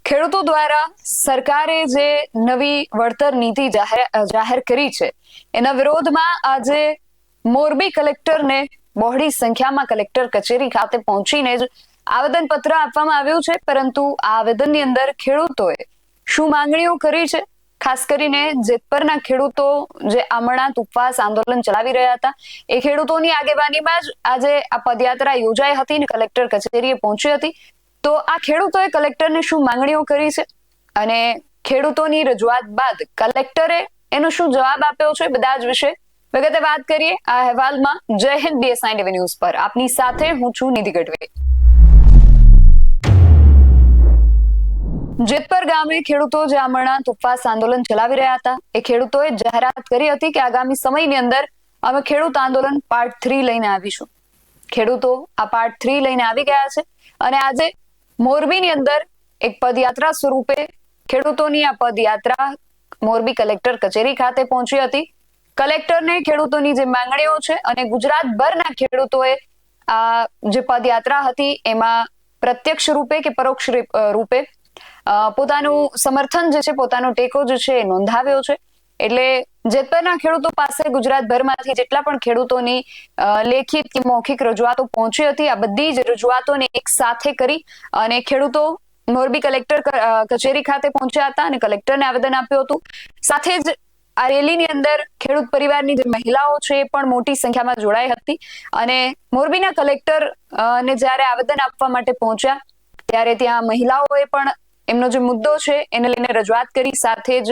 ખેડૂતો દ્વારા સરકારે જે નવી વળતર નીતિ જાહેર કરી છે એના વિરોધમાં આજે મોરબી કલેક્ટરને બહોળી સંખ્યામાં કલેક્ટર કચેરી ખાતે પહોંચીને જ આવેદનપત્ર આપવામાં આવ્યું છે। પરંતુ આ આવેદનની અંદર ખેડૂતોએ શું માંગણીઓ કરી છે, ખાસ કરીને જેતપરના ખેડૂતો જે આમરણાંત ઉપવાસ આંદોલન ચલાવી રહ્યા હતા એ ખેડૂતોની આગેવાનીમાં જ આજે આ પદયાત્રા યોજાઈ હતી અને કલેક્ટર કચેરીએ પહોંચી હતી। તો આ ખેડૂતોએ કલેક્ટરને શું માંગણીઓ કરી છે અને ખેડૂતોની રજૂઆત બાદ કલેક્ટરે એનો શું જવાબ આપ્યો છે, બધા જ વિશે વિગતે વાત કરીએ આ અહેવાલમાં। જય હિન્દ BSI ન્યૂઝ પર આપની સાથે હું છું નિધિ ગઢવી। જેતપર ગામે ખેડૂતો જે આમરણાંત ઉપવાસ આંદોલન ચલાવી રહ્યા હતા એ ખેડૂતોએ જાહેરાત કરી હતી કે આગામી સમયની અંદર અમે ખેડૂત આંદોલન પાર્ટ 3 લઈને આવીશું। ખેડૂતો આ પાર્ટ 3 લઈને આવી ગયા છે અને આજે મોરબીની અંદર એક પદયાત્રા સ્વરૂપે ખેડૂતોની આ પદયાત્રા મોરબી કલેક્ટર કચેરી ખાતે પહોંચી હતી। કલેક્ટરને ખેડૂતોની જે માંગણીઓ છે અને ગુજરાતભરના ખેડૂતોએ આ જે પદયાત્રા હતી એમાં પ્રત્યક્ષ રૂપે કે પરોક્ષ રૂપે પોતાનું સમર્થન જે છે, પોતાનો ટેકો જે છે એ નોંધાવ્યો છે। એટલે જેતપરના ખેડૂતો પાસે ગુજરાતભરમાંથી જેટલા પણ ખેડૂતોની લેખિત કે મૌખિક રજૂઆતો પહોંચી હતી, આ બધી જ રજૂઆતોને એક સાથે કરી અને ખેડૂતો મોરબી કલેક્ટર કચેરી ખાતે પહોંચ્યા હતા અને કલેક્ટરને આવેદન આપ્યું હતું। સાથે જ આ રેલીની અંદર ખેડૂત પરિવારની જે મહિલાઓ છે એ પણ મોટી સંખ્યામાં જોડાઈ હતી અને મોરબીના કલેક્ટર ને જ્યારે આવેદન આપવા માટે પહોંચ્યા ત્યારે ત્યાં મહિલાઓએ પણ એમનો જે મુદ્દો છે એને લઈને રજૂઆત કરી। સાથે જ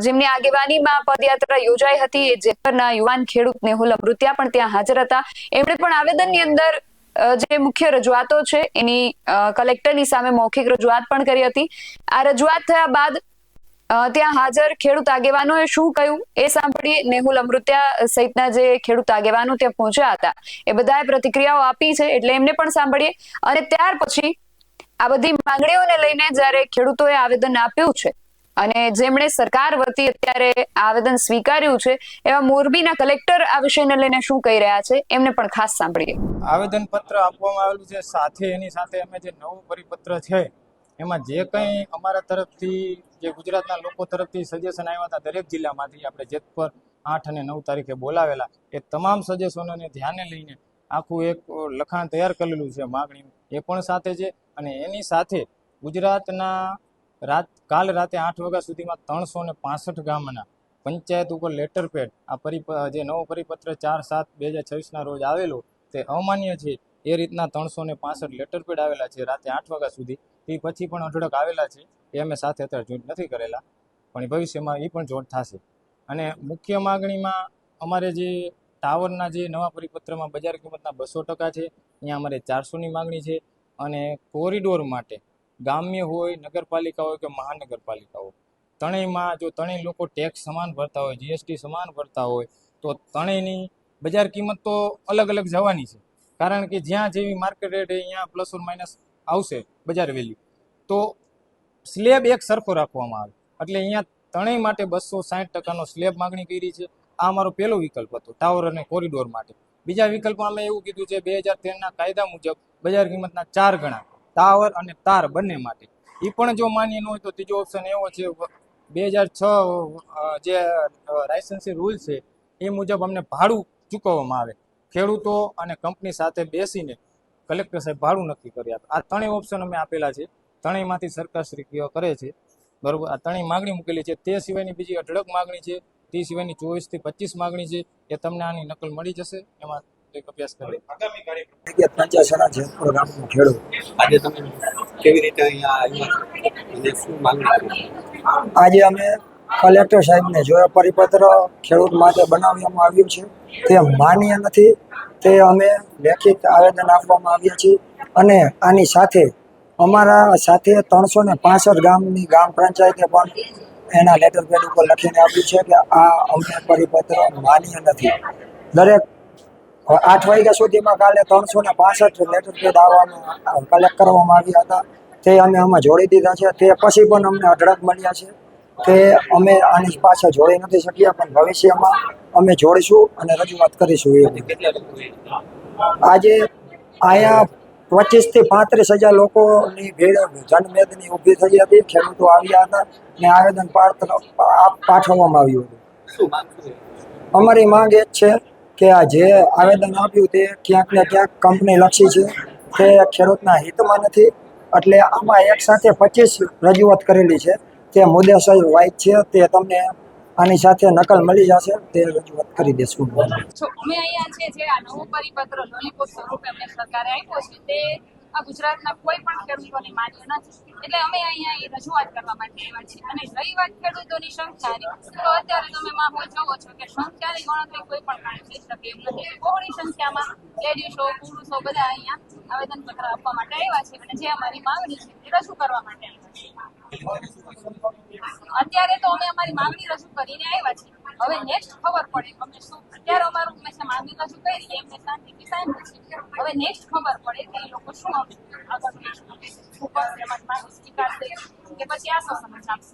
જેમની આગેવાનીમાં પદયાત્રા યોજાઈ હતી એ જેતપરના યુવાન ખેડૂત નેહુલ અમૃતિયા પણ ત્યાં હાજર હતા। એમણે પણ આવેદનની અંદર જે મુખ્ય રજૂઆતો છે એની કલેક્ટરની સામે મૌખિક રજૂઆત પણ કરી હતી। આ રજૂઆત થયા બાદ ત્યાં હાજર ખેડૂત આગેવાનોએ શું કહ્યું એ સાંભળીએ। નેહુલ અમૃતિયા સહિતના જે ખેડૂત આગેવાનો ત્યાં પહોંચ્યા હતા એ બધાએ પ્રતિક્રિયાઓ આપી છે, એટલે એમને પણ સાંભળીએ અને ત્યાર પછી આ બધી માંગણીઓને લઈને જ્યારે ખેડૂતોએ આવેદન આપ્યું છે અને જેમણે સરકાર વતી અત્યારે આવેદન સ્વીકાર્યું છે એવા મોરબીના કલેક્ટર આ વિષયને લઈને શું કહી રહ્યા છે એમને પણ ખાસ સાંભળીએ। આવેદન પત્ર આપવામાં આવેલું છે, સાથે એની સાથે અમે જે નવું પરિપત્ર છે એમાં જે કંઈ અમારા તરફથી જે ગુજરાતના લોકો તરફથી સજેશન આવ્યા હતા દરેક જિલ્લામાંથી આપણે જેતપર 8 અને 9 તારીખે બોલાવેલા એ તમામ સજેશનોને ધ્યાને લઈને આખું એક લખાણ તૈયાર કરેલું છે માગણી એ પણ સાથે છે। અને એની સાથે ગુજરાતના કાલ રાતે 8 વાગ્યા સુધીમાં 365 ગામના પંચાયત ઉપર લેટર પેડ આ જે નવો પરિપત્ર 4/7/2026 રોજ આવેલો તે અમાન્ય છે એ રીતના 365 લેટર પેડ આવેલા છે રાતે 8 વાગ્યા સુધી। એ પછી પણ અઢળક આવેલા છે એ અમે સાથે અત્યારે જોઈન્ટ નથી કરેલા, પણ ભવિષ્યમાં એ પણ જોઈન્ટ થશે। અને મુખ્ય માગણીમાં અમારે જે ટાવરના જે નવા પરિપત્રમાં બજાર કિંમતના 200% છે, અહીંયા અમારે 400ની માગણી છે। અને કોરિડોર માટે ગામ્ય હોય, નગરપાલિકા હોય કે મહાનગરપાલિકા હોય, ત્રણેયમાં જો ત્રણેય લોકો ટેક્સ સમાન ભરતા હોય, GST સમાન ભરતા હોય તો ત્રણેયની બજાર કિંમત તો અલગ અલગ જવાની છે। કારણ કે જ્યાં જેવી માર્કેટ રેટ અહીંયા પ્લસ ઓર માઇનસ આવશે બજાર વેલ્યુ, તો સ્લેબ એક સરખો રાખવામાં આવે। એટલે અહીંયા ત્રણેય માટે 260%નો સ્લેબ માગણી કરી છે। આ અમારો પહેલો વિકલ્પ હતો ટાવર અને કોરિડોર માટે। બીજા વિકલ્પમાં અમે એવું કીધું છે 2013ના કાયદા મુજબ બજાર કિંમતના 4 ગણા ટાવર અને તાર બંને માટે। એ પણ જો માન્ય ન હોય તો ત્રીજો ઓપ્શન એવો છે 2006 જે લાયસન્સી રૂલ છે એ મુજબ અમને ભાડું ચૂકવવામાં આવે। ખેડૂતો અને કંપની સાથે બેસીને કલેક્ટર સાહેબ ભાડું નક્કી કરી આપે। આ ત્રણેય ઓપ્શન અમે આપેલા છે, ત્રણેયમાંથી સરકારશ્રી કરે છે, બરોબર। આ ત્રણેય માગણી મૂકેલી છે। તે સિવાયની બીજી અઢળક માગણી છે, તે સિવાયની 24 થી 25 માગણી છે, એ તમને આની નકલ મળી જશે। એમાં અભ્યાસ કરી આજે અમે કલેક્ટર સાહેબને જોયા પરિપત્ર ખેડૂત માટે બનાવવામાં આવ્યું છે તે માન્ય નથી, તે અમે લેખિત આવેદન આપવામાં આવ્યા છીએ। અને આની સાથે અમારા સાથે 365 ગામની ગ્રામ પંચાયતે પણ એના લેટર પેડ ઉપર લખીને આપ્યું છે કે આ અમને પરિપત્ર માન્ય નથી। દરેક 8 વાગ્યા સુધીમાં કાલે 365 લેટર પેડ આવવામાં કલેક્ટ કરવામાં આવ્યા હતા, તે અમે આમાં જોડી દીધા છે। તે પછી પણ અમને અઢળક મળ્યા છે તે અમે આની પાછળ જોડી નથી શક્યા, પણ ભવિષ્યમાં અમે જોડીશું અને રજૂઆત કરીશું। આજે અહીંયા 25 થી 35,000 લોકોની ભીડ જનમેદની ઊભી થઈ હતી. ખેડૂતો આવ્યા હતા ને આવેદન પાઠવવામાં આવ્યું હતું. અમારી માંગ એ જ છે કે આ જે આવેદન આપ્યું તે ક્યાંક ને ક્યાંક કંપની લક્ષી છે, તે ખેડૂતના હિતમાં નથી. એટલે આમાં એક સાથે 25 રજૂઆત કરેલી છે, તે મુદ્દેસર વાઇટ છે. તે તમને આની સાથે નકલ મળી જશે, તે રજૂઆત કરી દેશું. અમે અહીંયા છે જે આ નવો પરિપત્ર લોલીપોપ સ્વરૂપે અમને સરકારે આપ્યો છે તે આ ગુજરાતના કોઈ પણ ખેડૂતોને માન્ય નથી. એટલે અમે અહીંયા એ રજૂઆત કરવા માટે આવ્યા છીએ. અને રહી વાત ખેડૂતોની સંખ્યાની, તો અત્યારે તમે માહોલ જોવો છો કે સંખ્યાની ગણતરી કોઈ પણ કારણે થઈ શકે એમ નથી. બહોળી સંખ્યામાં લેડીઝો, પુરુષો બધા અહીંયા આવેદનપત્ર આપવા માટે આવ્યા છે અને જે અમારી માંગણી છે એ રજૂ કરવા માટે આવ્યા છે. અત્યારે તો અમે અમારી માંગણી રજૂ કરીને આવ્યા છીએ. હવે નેક્સ્ટ ખબર પડે અમે શું. અત્યારે અમારું હંમેશા માંગણી રજૂ કરી એમને શાંતિથી સાંભળ્યું છે. હવે નેક્સ્ટ ખબર પડે કે એ લોકો શું આગળ એમાં માંગ સ્વીકારશે કે પછી આ સમજ આપશે.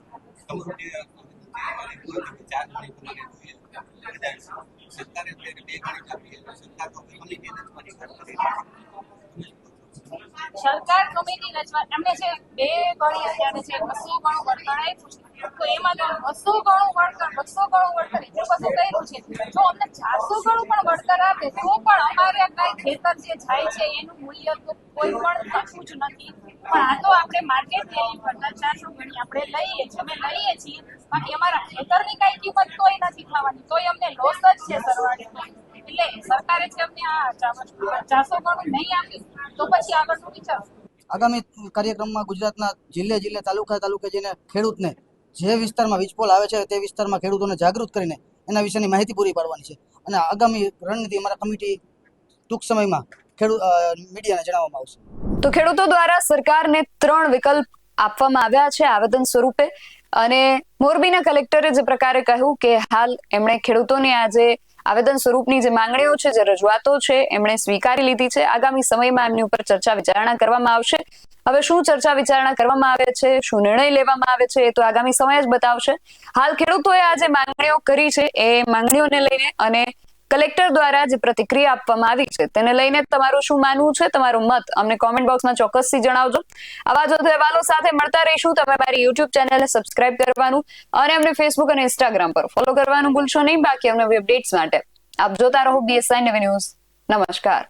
સરકાર કમિટી રચવા એમને જે 2 ગણી અત્યારે છે 200 ગણું વળતર આપ્યું છે, તો એમાં તો 200 ગણું વળતર એટલું બધું કર્યું છે. જો અમને 400 ગણું પણ વળતર આપે તો પણ અમારે કઈ ખેતર જે જાય છે એનું મૂલ્ય તો કોઈ પણ થતું જ નથી. પણ આ તો આપણે માર્કેટ વેલ્યુ કરતા 400 ગણી આપણે લઈએ છીએ, અમે લઈએ છીએ. બાકી અમારા ખેતરની કઈ કિંમત તોય નથી થવાની, તોય અમને લોસ જ છે સરવાળે. એટલે સરકારે જે અમને આ 400 ગણું નહીં આપ્યું તો પછી આગળનું વિચારો. આગામી કાર્યક્રમમાં ગુજરાતના જિલ્લે તાલુકે જઈને ખેડૂતને જે વિસ્તારમાં વીજપોલ આવે છે તે વિસ્તારમાં ખેડૂતોને જાગૃત કરીને એના વિશેની માહિતી પૂરી પાડવાની છે. અને આગામી રણનીતિ અમારા કમિટી ટૂંક સમયમાં મીડિયાને જણાવવામાં આવશે. તો ખેડૂતો દ્વારા સરકારને 3 વિકલ્પ આપવામાં આવ્યા છે આવેદન સ્વરૂપે. અને મોરબીના કલેક્ટરે જે પ્રકારે કહ્યું કે હાલ એમણે ખેડૂતોની આજે આવેદન સ્વરૂપની જે માંગણીઓ છે, જે રજૂઆતો છે, એમણે સ્વીકારી લીધી છે. આગામી સમયમાં એમની ઉપર ચર્ચા વિચારણા કરવામાં આવશે. હવે શું ચર્ચા વિચારણા કરવામાં આવે છે, શું નિર્ણય લેવામાં આવે છે, એ તો આગામી સમય જ બતાવશે. હાલ ખેડૂતોએ આ જે માંગણીઓ કરી છે એ માંગણીઓને લઈને અને કલેક્ટર દ્વારા જે પ્રતિક્રિયા આપવામાં આવી છે તેને લઈને તમારું શું માનવું છે, તમારો મત અમને કોમેન્ટ બોક્સમાં ચોક્કસથી જણાવજો. આવા જ વધુ અહેવાલો સાથે મળતા રહીશું. તમે મારી યુટ્યુબ ચેનલને સબસ્ક્રાઇબ કરવાનું અને અમને ફેસબુક અને ઇન્સ્ટાગ્રામ પર ફોલો કરવાનું ભૂલશો નહીં. બાકી અમને અપડેટ્સ માટે આપ જોતા રહો BSI નવી ન્યૂઝ. નમસ્કાર.